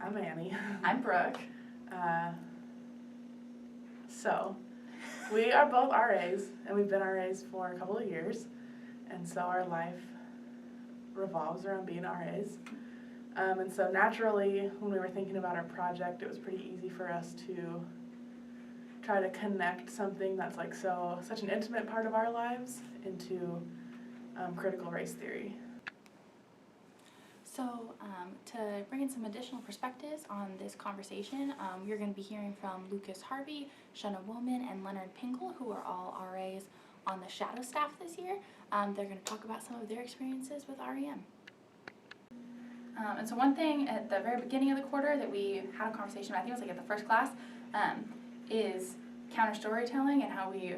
I'm Annie. I'm Brooke. So, we are both RAs, and we've been RAs for a couple of years, and so our life revolves around being RAs. And so naturally, when we were thinking about our project, it was pretty easy for us to try to connect something that's like such an intimate part of our lives into critical race theory. So to bring in some additional perspectives on this conversation, you're going to be hearing from Lucas Harvey, Shanna Woman, and Leonard Pingle, who are all RAs on the shadow staff this year. They're going to talk about some of their experiences with REM. And so one thing at the very beginning of the quarter that we had a conversation about, I think it was like at the first class, is counter storytelling and how we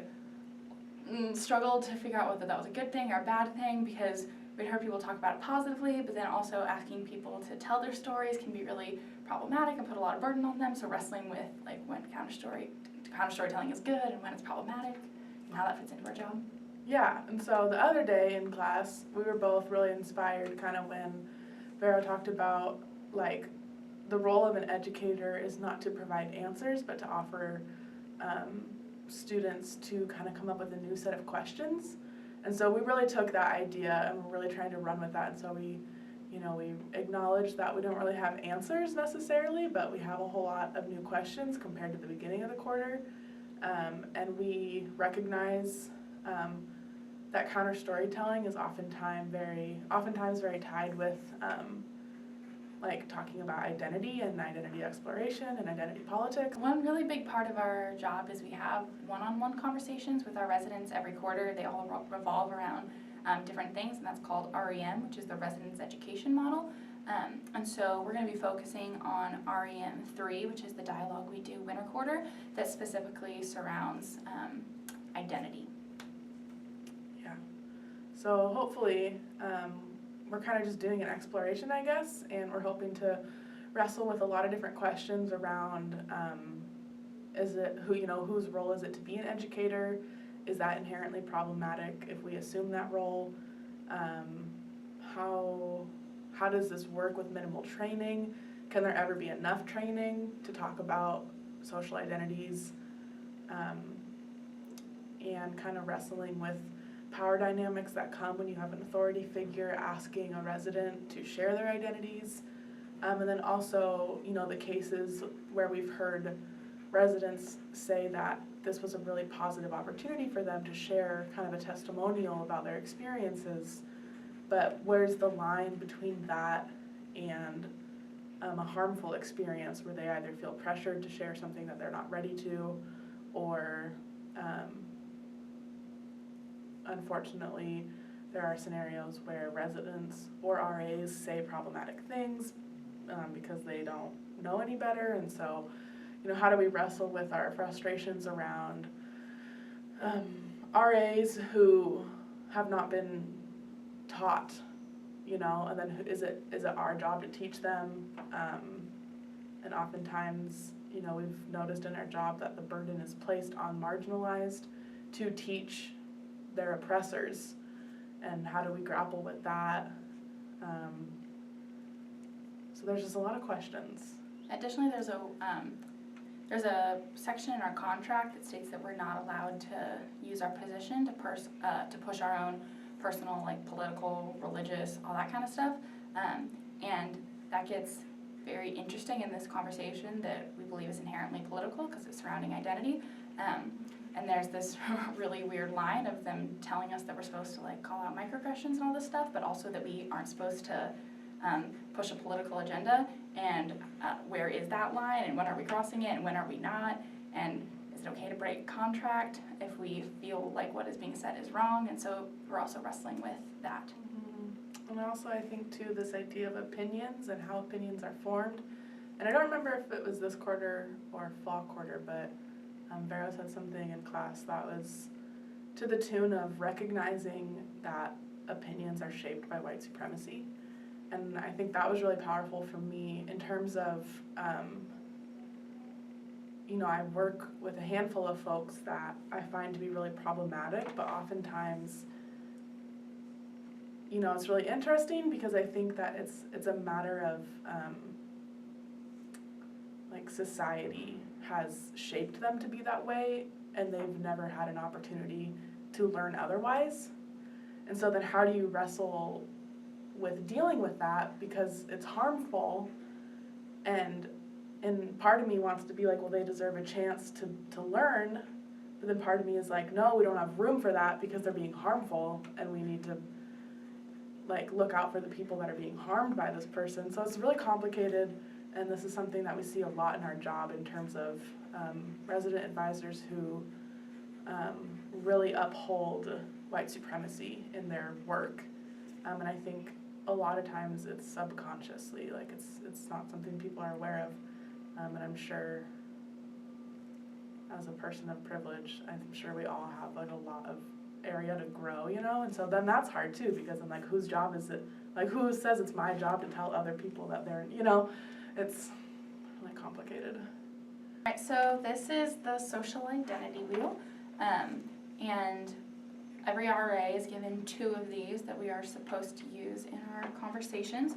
struggled to figure out whether that was a good thing or a bad thing, because we'd heard people talk about it positively, but then also asking people to tell their stories can be really problematic and put a lot of burden on them. So wrestling with like when counter storytelling is good and when it's problematic and how that fits into our job. Yeah, and so the other day in class, we were both really inspired kind of when Vera talked about like the role of an educator is not to provide answers, but to offer students to kind of come up with a new set of questions. And so we really took that idea and we're really trying to run with that. And so we acknowledge that we don't really have answers necessarily, but we have a whole lot of new questions compared to the beginning of the quarter. And we recognize that counter storytelling is oftentimes very tied with like talking about identity and identity exploration and identity politics. One really big part of our job is we have one-on-one conversations with our residents every quarter. They all revolve around different things, and that's called REM, which is the Residence Education Model. And so we're going to be focusing on REM 3, which is the dialogue we do winter quarter that specifically surrounds identity. Yeah. So hopefully we're kind of just doing an exploration, I guess, and we're hoping to wrestle with a lot of different questions around whose role is it to be an educator? Is that inherently problematic if we assume that role? How does this work with minimal training? Can there ever be enough training to talk about social identities? And kind of wrestling with power dynamics that come when you have an authority figure asking a resident to share their identities. And then also, the cases where we've heard residents say that this was a really positive opportunity for them to share kind of a testimonial about their experiences. But where's the line between that and a harmful experience where they either feel pressured to share something that they're not ready to, or unfortunately, there are scenarios where residents or RAs say problematic things because they don't know any better. And so, how do we wrestle with our frustrations around RAs who have not been taught, and then is it our job to teach them? And oftentimes, we've noticed in our job that the burden is placed on marginalized to teach their oppressors, and how do we grapple with that? So there's just a lot of questions. Additionally, there's a section in our contract that states that we're not allowed to use our position to push our own personal, like political, religious, all that kind of stuff, and that gets very interesting in this conversation that we believe is inherently political because it's surrounding identity. And there's this really weird line of them telling us that we're supposed to like call out microaggressions and all this stuff, but also that we aren't supposed to push a political agenda. And where is that line? And when are we crossing it? And when are we not? And is it okay to break contract if we feel like what is being said is wrong? And so we're also wrestling with that. Mm-hmm. And also, I think too, this idea of opinions and how opinions are formed. And I don't remember if it was this quarter or fall quarter, but Vera said something in class that was to the tune of recognizing that opinions are shaped by white supremacy. And I think that was really powerful for me in terms of, I work with a handful of folks that I find to be really problematic, but oftentimes, it's really interesting because I think that it's a matter of think society has shaped them to be that way, and they've never had an opportunity to learn otherwise. And so then how do you wrestle with dealing with that, because it's harmful, and part of me wants to be like, well, they deserve a chance to learn, but then part of me is like, no, we don't have room for that because they're being harmful, and we need to like look out for the people that are being harmed by this person. So it's really complicated, and this is something that we see a lot in our job in terms of resident advisors who really uphold white supremacy in their work, and I think a lot of times it's subconsciously, like it's not something people are aware of, and I'm sure as a person of privilege, I'm sure we all have like a lot of area to grow, you know, and so then that's hard too, because I'm like, whose job is it, like who says it's my job to tell other people that they're, you know, it's really complicated. All right, so this is the social identity wheel, and every RA is given 2 of these that we are supposed to use in our conversations,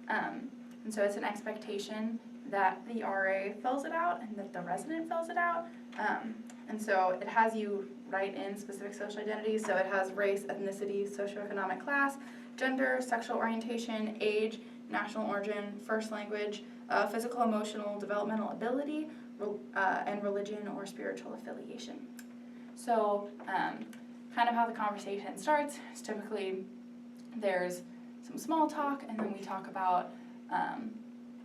and so it's an expectation that the RA fills it out and that the resident fills it out, and so it has you write in specific social identities. So it has race, ethnicity, socioeconomic class, gender, sexual orientation, age, national origin, first language, physical, emotional, developmental ability, and religion or spiritual affiliation. So kind of how the conversation starts is typically there's some small talk, and then we talk about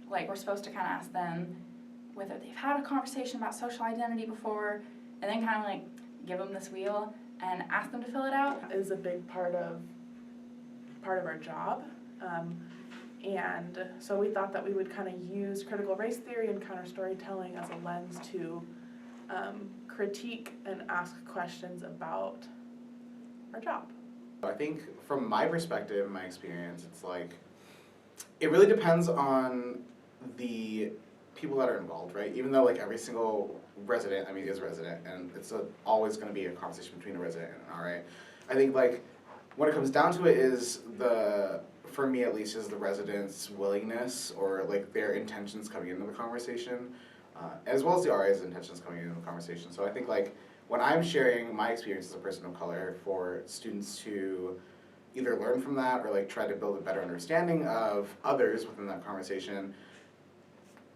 like we're supposed to kind of ask them whether they've had a conversation about social identity before, and then kind of like give them this wheel and ask them to fill it out. Is a big part of our job, and so we thought that we would kind of use critical race theory and counter storytelling as a lens to critique and ask questions about our job. I think from my perspective, my experience, it's like, it really depends on the people that are involved, right? Even though like every single resident, I mean, is a resident, and it's always going to be a conversation between a resident and an RA. I think like when it comes down to it is for me at least, is the residents' willingness or like their intentions coming into the conversation, as well as the RA's intentions coming into the conversation. So I think like when I'm sharing my experience as a person of color for students to either learn from that or like try to build a better understanding of others within that conversation,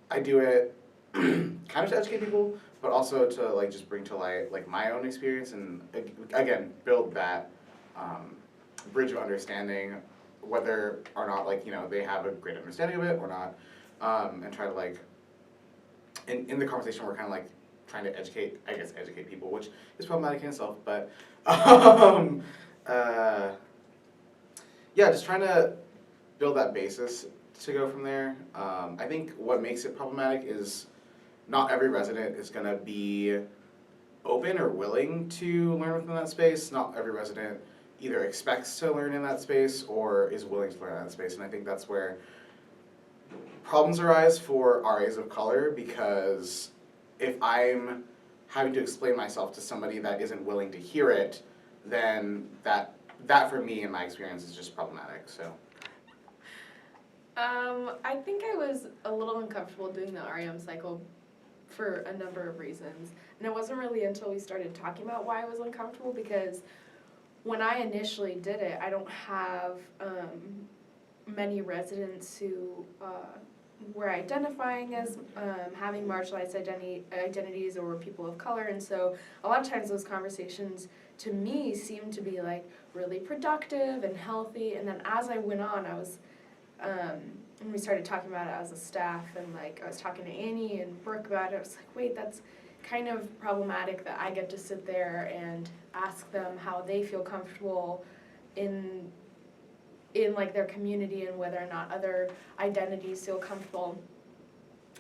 I do it kind of to educate people, but also to like just bring to light like my own experience and again build that bridge of understanding, whether or not like, you know, they have a great understanding of it or not, and try to like in the conversation we're kind of like trying to educate people, which is problematic in itself, but yeah, just trying to build that basis to go from there. I think what makes it problematic is not every resident is going to be open or willing to learn within that space. Not every resident either expects to learn in that space or is willing to learn in that space, and I think that's where problems arise for RAs of color, because if I'm having to explain myself to somebody that isn't willing to hear it, then that for me in my experience is just problematic. So I think I was a little uncomfortable doing the REM cycle for a number of reasons, and it wasn't really until we started talking about why I was uncomfortable, because when I initially did it, I don't have many residents who were identifying as having marginalized identities or were people of color, and so a lot of times those conversations to me seemed to be like really productive and healthy, and then as I went on, I was and we started talking about it as a staff, and like I was talking to Annie and Brooke about it, I was like, wait, that's kind of problematic that I get to sit there and ask them how they feel comfortable in like their community and whether or not other identities feel comfortable.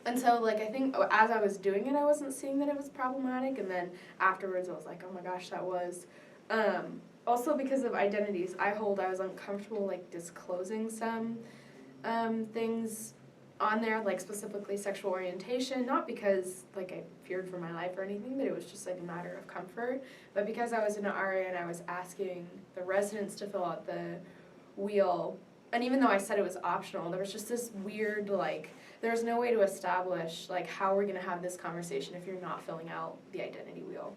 And so like I think as I was doing it, I wasn't seeing that it was problematic, and then afterwards I was like, oh my gosh, that was. Also because of identities I was uncomfortable like disclosing some things on there, like specifically sexual orientation, not because like I feared for my life or anything, but it was just like a matter of comfort, but because I was in an RA and I was asking the residents to fill out the wheel, and even though I said it was optional, there was just this weird like there's no way to establish like how we're gonna have this conversation if you're not filling out the identity wheel.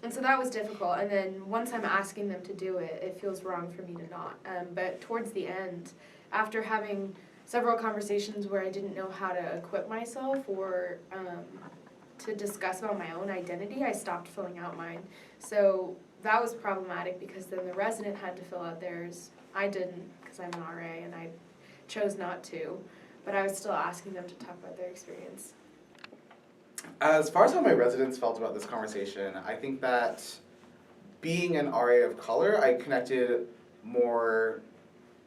And so that was difficult, and then once I'm asking them to do it, it feels wrong for me to not. But towards the end, after having several conversations where I didn't know how to equip myself or to discuss about my own identity, I stopped filling out mine. So that was problematic because then the resident had to fill out theirs. I didn't because I'm an RA and I chose not to, but I was still asking them to talk about their experience. As far as how my residents felt about this conversation, I think that being an RA of color, I connected more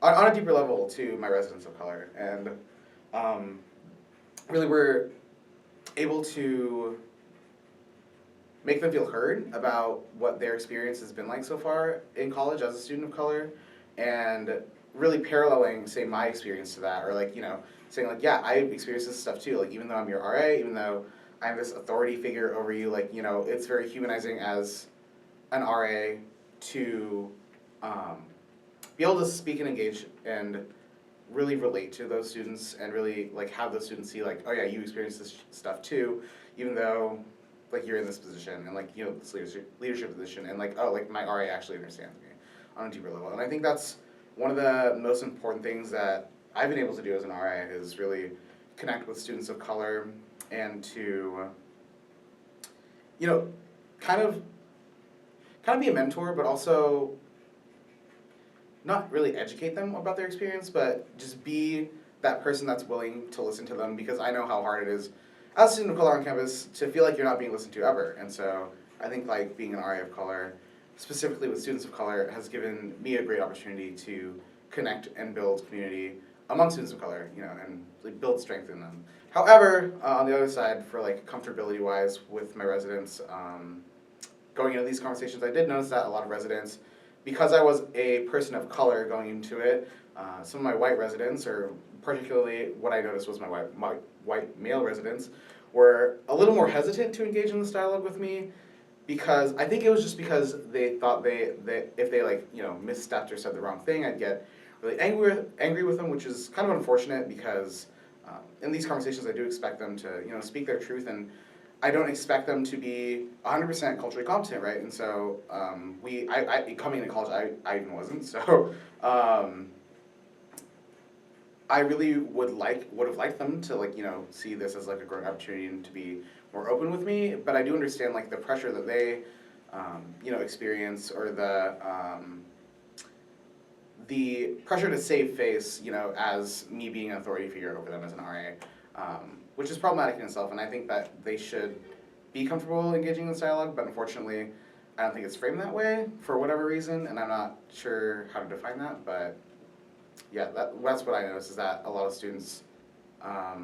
on a deeper level to my residents of color, and really were able to make them feel heard about what their experience has been like so far in college as a student of color, and really paralleling, say, my experience to that, or like, you know, saying like, yeah, I experienced this stuff too, like even though I'm your RA, even though I have this authority figure over you, like, you know, it's very humanizing as an RA to be able to speak and engage and really relate to those students and really like have those students see like, oh yeah, you experience this stuff too, even though like you're in this position and like, you know, this leadership position, and like, oh, like my RA actually understands me on a deeper level. And I think that's one of the most important things that I've been able to do as an RA is really connect with students of color and to, you know, kind of be a mentor, but also not really educate them about their experience, but just be that person that's willing to listen to them, because I know how hard it is as a student of color on campus to feel like you're not being listened to ever. And so I think like being an RA of color, specifically with students of color, has given me a great opportunity to connect and build community among students of color, you know, and like build strength in them. However, on the other side, for like comfortability wise with my residents, going into these conversations, I did notice that a lot of residents, because I was a person of color going into it, some of my white residents, or particularly what I noticed was my white male residents, were a little more hesitant to engage in this dialogue with me, because I think it was just because they thought that if they like, you know, misstepped or said the wrong thing, I'd get really angry with them, which is kind of unfortunate because in these conversations I do expect them to, you know, speak their truth, and I don't expect them to be 100% culturally competent, right? And so I coming into college, I even wasn't. So I really would have liked them to like, you know, see this as like a growing opportunity and to be more open with me. But I do understand like the pressure that they, you know, experience, or the pressure to save face, you know, as me being an authority figure over them as an RA, which is problematic in itself. And I think that they should be comfortable engaging in this dialogue, but unfortunately, I don't think it's framed that way for whatever reason, and I'm not sure how to define that. But yeah, that's what I noticed, is that a lot of students, a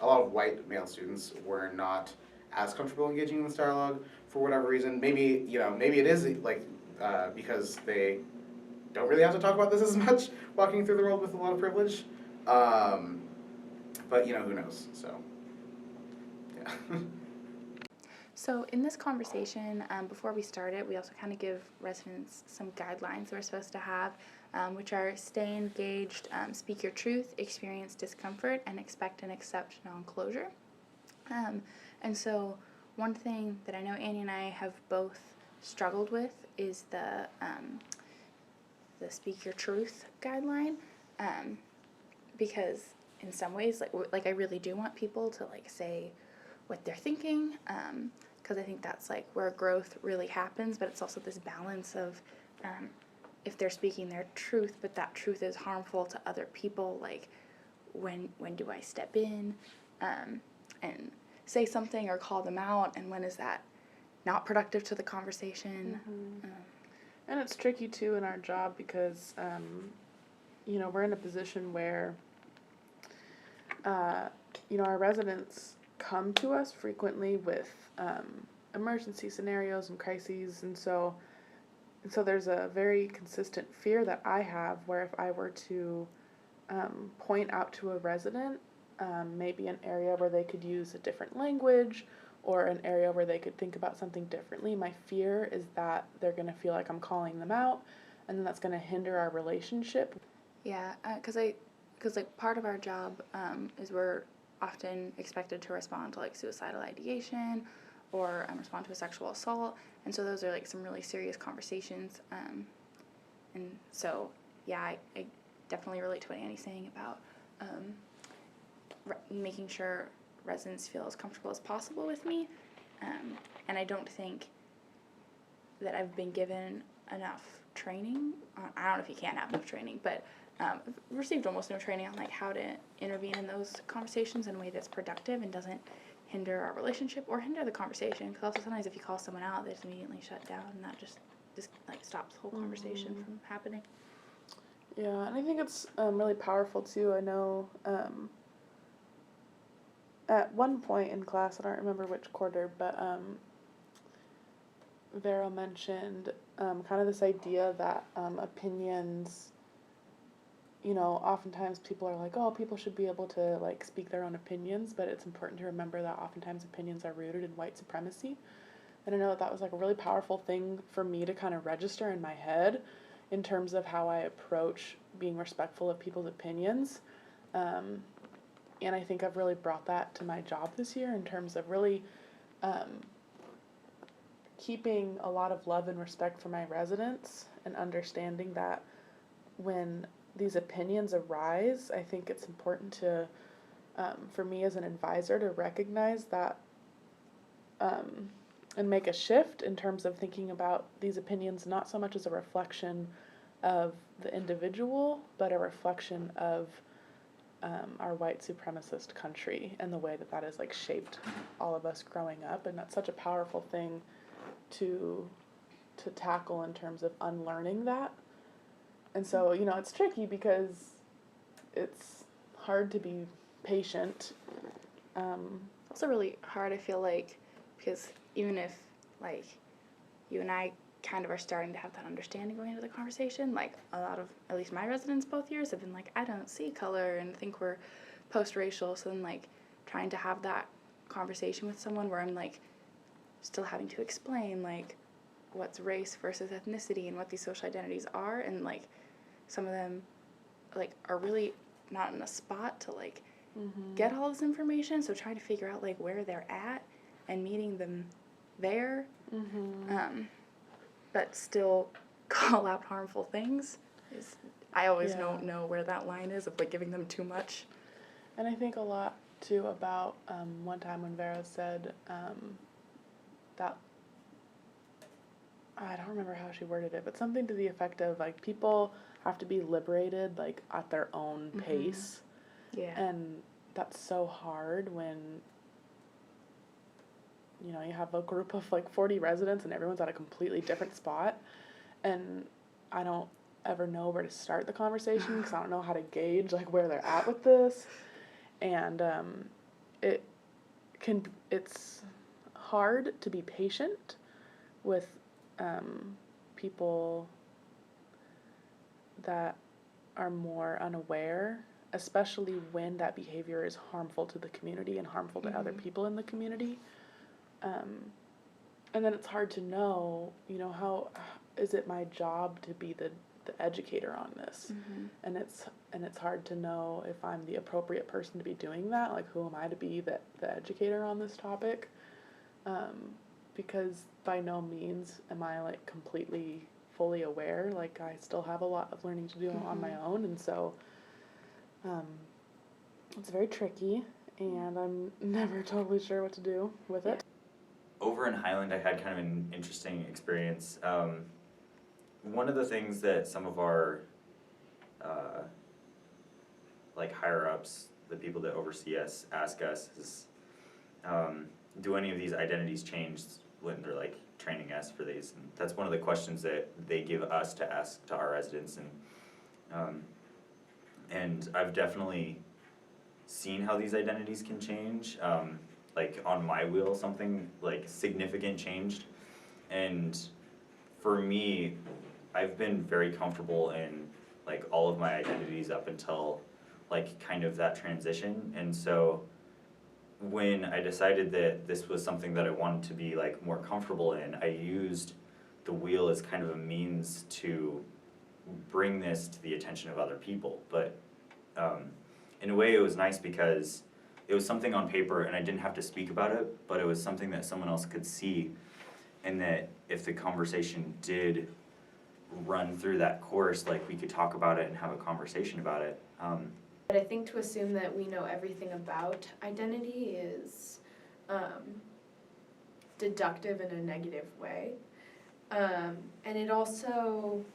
lot of white male students were not as comfortable engaging in this dialogue for whatever reason. Maybe, you know, maybe it is like because they don't really have to talk about this as much walking through the world with a lot of privilege. But, you know, who knows, so, yeah. So in this conversation, before we start it, we also kind of give residents some guidelines we're supposed to have, which are stay engaged, speak your truth, experience discomfort, and expect and accept non-closure. And so one thing that I know Annie and I have both struggled with is the speak your truth guideline, because in some ways, like I really do want people to like say what they're thinking, because I think that's like where growth really happens. But it's also this balance of if they're speaking their truth, but that truth is harmful to other people, like when do I step in and say something or call them out, and when is that not productive to the conversation? Mm-hmm. And it's tricky too in our job because you know, we're in a position where you know, our residents come to us frequently with emergency scenarios and crises, and so there's a very consistent fear that I have where if I were to point out to a resident maybe an area where they could use a different language or an area where they could think about something differently, my fear is that they're going to feel like I'm calling them out, and then that's going to hinder our relationship. Yeah, because because like part of our job is we're often expected to respond to like suicidal ideation or respond to a sexual assault, and so those are like some really serious conversations, and so yeah, I definitely relate to what Annie's saying about making sure residents feel as comfortable as possible with me, and I don't think that I've been given enough training. I don't know if you can have enough training, but I've received almost no training on like how to intervene in those conversations in a way that's productive and doesn't hinder our relationship or hinder the conversation. Because also sometimes if you call someone out, they just immediately shut down, and that just like stops the whole conversation from happening. Yeah, and I think it's really powerful too. I know at one point in class, I don't remember which quarter, but Vera mentioned kind of this idea that opinions, you know, oftentimes people are like, oh, people should be able to like speak their own opinions, but it's important to remember that oftentimes opinions are rooted in white supremacy. And I know that was like a really powerful thing for me to kind of register in my head in terms of how I approach being respectful of people's opinions. And I think I've really brought that to my job this year in terms of really keeping a lot of love and respect for my residents and understanding that when these opinions arise, I think it's important to, for me as an advisor, to recognize that and make a shift in terms of thinking about these opinions not so much as a reflection of the individual, but a reflection of our white supremacist country and the way that that has like shaped all of us growing up. And that's such a powerful thing to tackle in terms of unlearning that. And so, you know, it's tricky because it's hard to be patient. Also really hard, I feel like, because even if like you and I kind of are starting to have that understanding going into the conversation, like a lot of, at least my residents both years have been like, I don't see color and think we're post-racial, so then like trying to have that conversation with someone where I'm like still having to explain like what's race versus ethnicity and what these social identities are, and like some of them like are really not in a spot to like get all this information, so trying to figure out like where they're at and meeting them there, but still call out harmful things is, I always don't know where that line is of like giving them too much. And I think a lot too about one time when Vera said that, I don't remember how she worded it, but something to the effect of like people have to be liberated like at their own pace. Yeah. And that's so hard when, you know, you have a group of like 40 residents and everyone's at a completely different spot, and I don't ever know where to start the conversation because I don't know how to gauge like where they're at with this. And it's hard to be patient with people that are more unaware, especially when that behavior is harmful to the community and harmful to other people in the community. And then it's hard to know, you know, how is it my job to be the educator on this? And it's hard to know if I'm the appropriate person to be doing that. Like, who am I to be the educator on this topic? Because by no means am I like completely fully aware. Like, I still have a lot of learning to do on my own, and so it's very tricky, and I'm never totally sure what to do with it. Over in Highland, I had kind of an interesting experience. One of the things that some of our like higher ups, the people that oversee us, ask us is, do any of these identities change when they're like training us for these? And that's one of the questions that they give us to ask to our residents, and I've definitely seen how these identities can change. Like on my wheel, something like significant changed, and for me, I've been very comfortable in like all of my identities up until like kind of that transition. And so when I decided that this was something that I wanted to be like more comfortable in, I used the wheel as kind of a means to bring this to the attention of other people. But in a way it was nice because it was something on paper and I didn't have to speak about it, but it was something that someone else could see, and that if the conversation did run through that course, like we could talk about it and have a conversation about it. But I think to assume that we know everything about identity is deductive in a negative way. And it also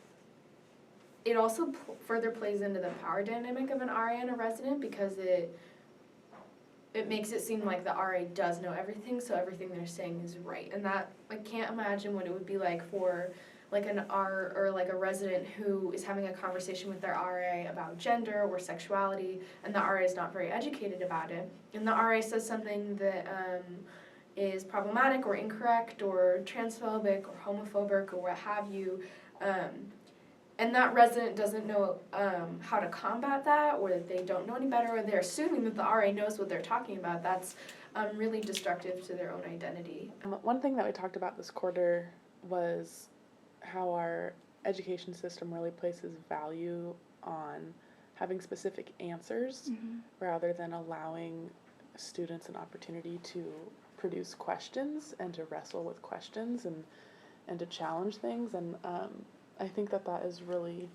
further plays into the power dynamic of an RA and a resident, because it makes it seem like the RA does know everything, so everything they're saying is right. And that, I can't imagine what it would be like for like an R or like a resident who is having a conversation with their RA about gender or sexuality, and the RA is not very educated about it, and the RA says something that is problematic or incorrect or transphobic or homophobic or what have you, and that resident doesn't know how to combat that, or that they don't know any better, or they're assuming that the RA knows what they're talking about. That's really destructive to their own identity. One thing that we talked about this quarter was how our education system really places value on having specific answers rather than allowing students an opportunity to produce questions and to wrestle with questions and to challenge things. And I think that is really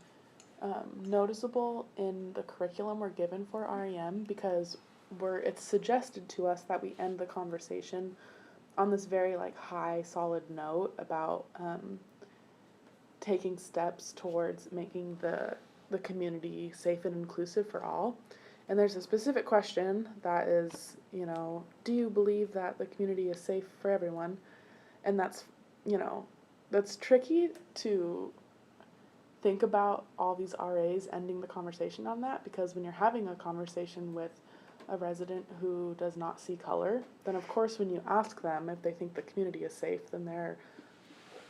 noticeable in the curriculum we're given for REM, because it's suggested to us that we end the conversation on this very like high, solid note about taking steps towards making the community safe and inclusive for all. And there's a specific question that is, do you believe that the community is safe for everyone? And that's tricky to think about all these RAs ending the conversation on that, because when you're having a conversation with a resident who does not see color, then of course when you ask them if they think the community is safe, then they're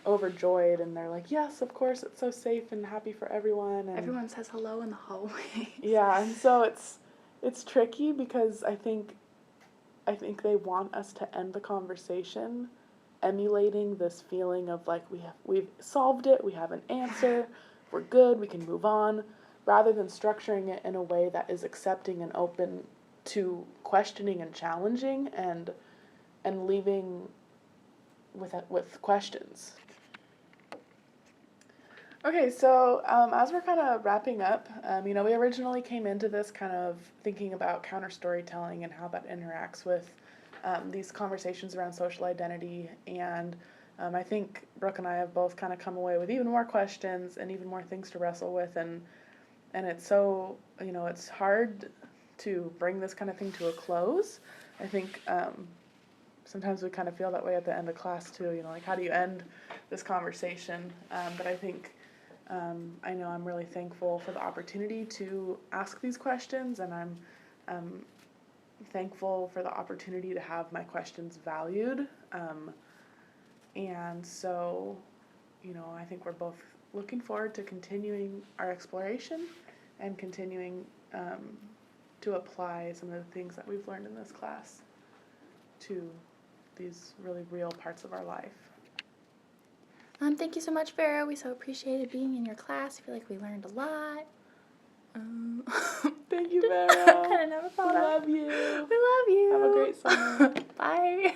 overjoyed and they're like, yes, of course, it's so safe and happy for everyone. And Everyone says hello in the hallway. yeah, and so it's tricky, because I think they want us to end the conversation emulating this feeling of like we've solved it, we have an answer, we're good, we can move on, rather than structuring it in a way that is accepting and open to questioning and challenging and leaving with questions. Okay, so as we're kind of wrapping up, we originally came into this kind of thinking about counter storytelling and how that interacts with these conversations around social identity, and I think Brooke and I have both kind of come away with even more questions and even more things to wrestle with, and it's so, it's hard to bring this kind of thing to a close. I think sometimes we kind of feel that way at the end of class too, like how do you end this conversation, but I think I know I'm really thankful for the opportunity to ask these questions, and I'm thankful for the opportunity to have my questions valued, and so, I think we're both looking forward to continuing our exploration and continuing to apply some of the things that we've learned in this class to these really real parts of our life. Thank you so much, Vera. We so appreciated being in your class. I feel like we learned a lot. Thank you, Vera. I never thought We of. love you. We love you. Have a great summer. Bye.